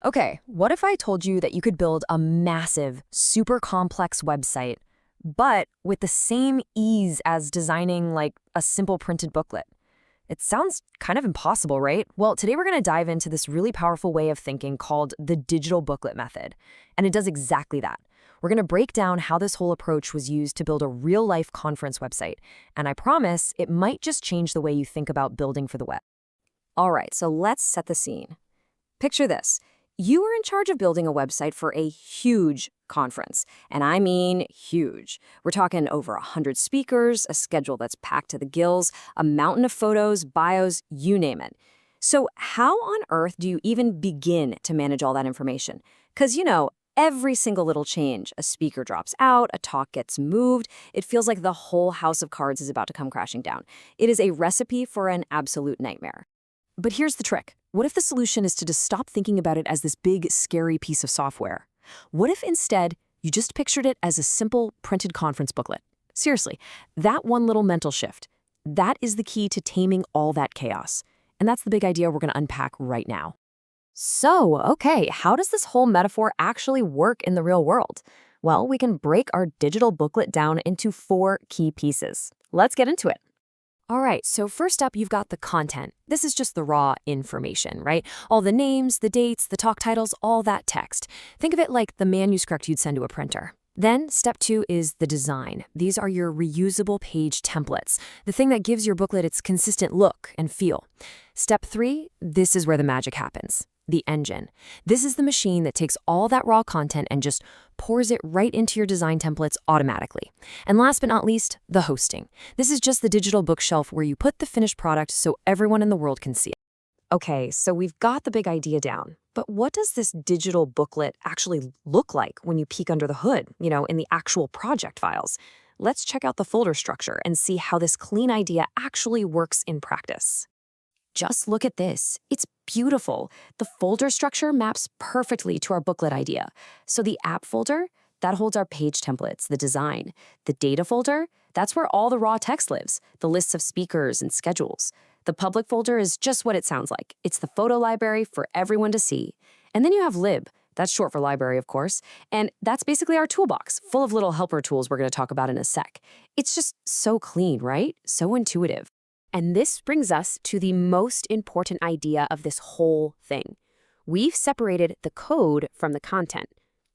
Okay, what if I told you that you could build a massive, super complex website, but with the same ease as designing like a simple printed booklet? It sounds kind of impossible, right? Well, today we're going to dive into this really powerful way of thinking called the digital booklet method. And it does exactly that. We're going to break down how this whole approach was used to build a real-life conference website. And I promise it might just change the way you think about building for the web. All right, so let's set the scene. Picture this. You are in charge of building a website for a huge conference, and I mean huge. We're talking over 100 speakers, a schedule that's packed to the gills, a mountain of photos, bios, you name it. So how on earth do you even begin to manage all that information? Because, every single little change, a speaker drops out, a talk gets moved, it feels like the whole house of cards is about to come crashing down. It is a recipe for an absolute nightmare. But here's the trick. What if the solution is to just stop thinking about it as this big, scary piece of software? What if instead you just pictured it as a simple printed conference booklet? Seriously, that one little mental shift, that is the key to taming all that chaos. And that's the big idea we're going to unpack right now. So, okay, how does this whole metaphor actually work in the real world? Well, we can break our digital booklet down into 4 key pieces. Let's get into it. All right, so first up, you've got the content. This is just the raw information, right? All the names, the dates, the talk titles, all that text. Think of it like the manuscript you'd send to a printer. Then step 2 is the design. These are your reusable page templates, the thing that gives your booklet its consistent look and feel. Step 3, this is where the magic happens. The engine. This is the machine that takes all that raw content and just pours it right into your design templates automatically. And last but not least, the hosting. This is just the digital bookshelf where you put the finished product so everyone in the world can see it. Okay, so we've got the big idea down. But what does this digital booklet actually look like when you peek under the hood, in the actual project files? Let's check out the folder structure and see how this clean idea actually works in practice. Just look at this. It's beautiful. The folder structure maps perfectly to our booklet idea. So the app folder, that holds our page templates, the design. The data folder, that's where all the raw text lives, the lists of speakers and schedules. The public folder is just what it sounds like. It's the photo library for everyone to see. And then you have lib. That's short for library, of course. And that's basically our toolbox, full of little helper tools we're going to talk about in a sec. It's just so clean, right? So intuitive. And this brings us to the most important idea of this whole thing. We've separated the code from the content.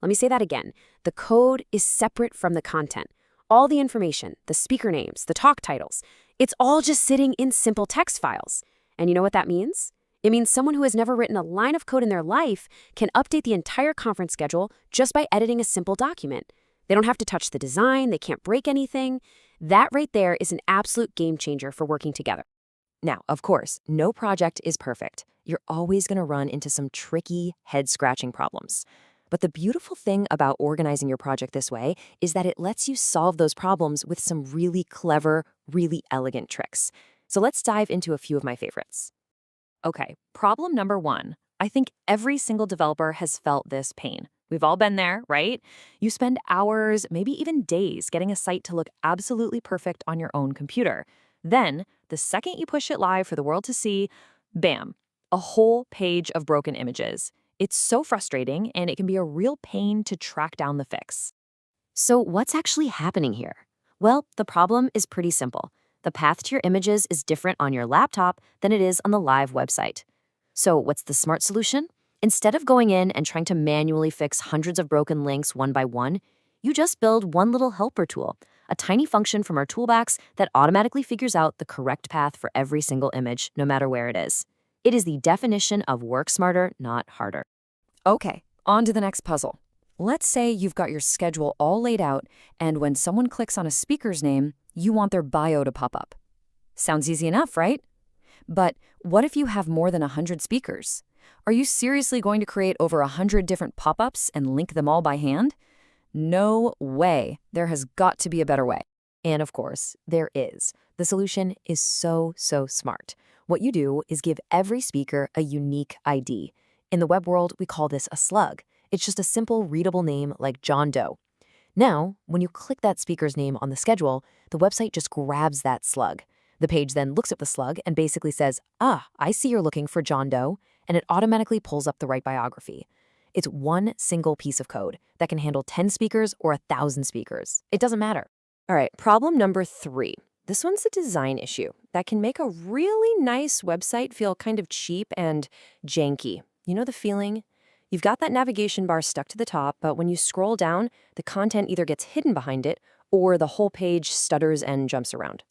Let me say that again. The code is separate from the content. All the information, the speaker names, the talk titles, it's all just sitting in simple text files. And you know what that means? It means someone who has never written a line of code in their life can update the entire conference schedule just by editing a simple document. They don't have to touch the design, they can't break anything. That right there is an absolute game changer for working together. Now, of course, no project is perfect. You're always going to run into some tricky, head-scratching problems. But the beautiful thing about organizing your project this way is that it lets you solve those problems with some really clever, really elegant tricks. So let's dive into a few of my favorites. Okay, problem number 1. I think every single developer has felt this pain. We've all been there, right? You spend hours, maybe even days, getting a site to look absolutely perfect on your own computer. Then, the second you push it live for the world to see, bam, a whole page of broken images. It's so frustrating, and it can be a real pain to track down the fix. So what's actually happening here? Well, the problem is pretty simple. The path to your images is different on your laptop than it is on the live website. So what's the smart solution? Instead of going in and trying to manually fix hundreds of broken links one by one, you just build one little helper tool, a tiny function from our toolbox that automatically figures out the correct path for every single image, no matter where it is. It is the definition of work smarter, not harder. Okay, on to the next puzzle. Let's say you've got your schedule all laid out, and when someone clicks on a speaker's name, you want their bio to pop up. Sounds easy enough, right? But what if you have more than 100 speakers? Are you seriously going to create over 100 different pop-ups and link them all by hand? No way. There has got to be a better way. And of course, there is. The solution is so smart. What you do is give every speaker a unique ID. In the web world, we call this a slug. It's just a simple readable name like John Doe. Now, when you click that speaker's name on the schedule, the website just grabs that slug. The page then looks at the slug and basically says, I see you're looking for John Doe, and it automatically pulls up the right biography. It's one single piece of code that can handle 10 speakers or 1,000 speakers. It doesn't matter. All right, problem number 3. This one's a design issue that can make a really nice website feel kind of cheap and janky. You know the feeling? You've got that navigation bar stuck to the top, but when you scroll down, the content either gets hidden behind it or the whole page stutters and jumps around.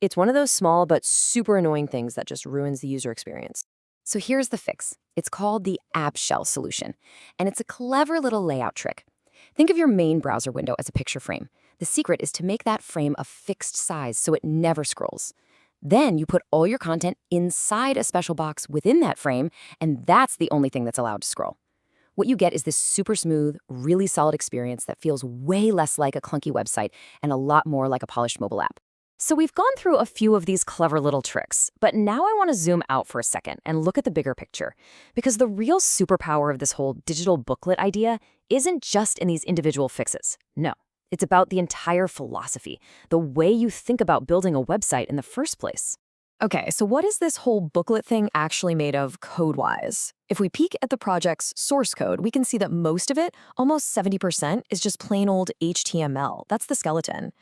It's one of those small but super annoying things that just ruins the user experience. So here's the fix. It's called the App Shell solution, and it's a clever little layout trick. Think of your main browser window as a picture frame. The secret is to make that frame a fixed size so it never scrolls. Then you put all your content inside a special box within that frame, and that's the only thing that's allowed to scroll. What you get is this super smooth, really solid experience that feels way less like a clunky website and a lot more like a polished mobile app. So we've gone through a few of these clever little tricks, but now I want to zoom out for a second and look at the bigger picture. Because the real superpower of this whole digital booklet idea isn't just in these individual fixes. No, it's about the entire philosophy, the way you think about building a website in the first place. Okay, so what is this whole booklet thing actually made of code-wise? If we peek at the project's source code, we can see that most of it, almost 70%, is just plain old HTML. That's the skeleton.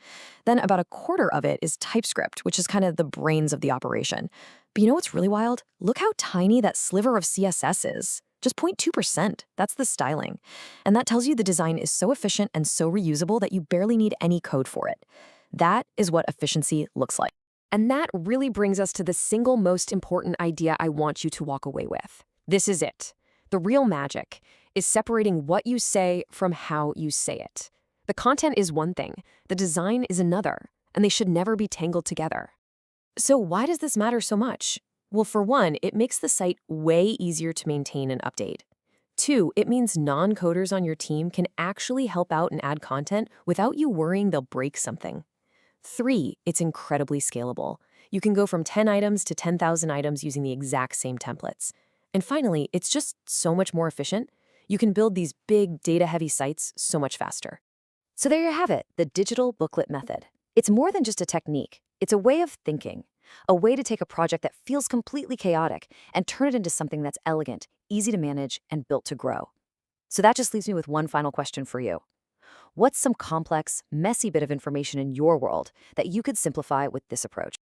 Then about a quarter of it is TypeScript, which is kind of the brains of the operation. But you know what's really wild? Look how tiny that sliver of CSS is. Just 0.2%. That's the styling. And that tells you the design is so efficient and so reusable that you barely need any code for it. That is what efficiency looks like. And that really brings us to the single most important idea I want you to walk away with. This is it. The real magic is separating what you say from how you say it. The content is one thing, the design is another, and they should never be tangled together. So why does this matter so much? Well, for one, it makes the site way easier to maintain and update. 2, it means non-coders on your team can actually help out and add content without you worrying they'll break something. 3, it's incredibly scalable. You can go from 10 items to 10,000 items using the exact same templates. And finally, it's just so much more efficient. You can build these big, data-heavy sites so much faster. So there you have it, the digital booklet method. It's more than just a technique. It's a way of thinking, a way to take a project that feels completely chaotic and turn it into something that's elegant, easy to manage, and built to grow. So that just leaves me with one final question for you. What's some complex, messy bit of information in your world that you could simplify with this approach?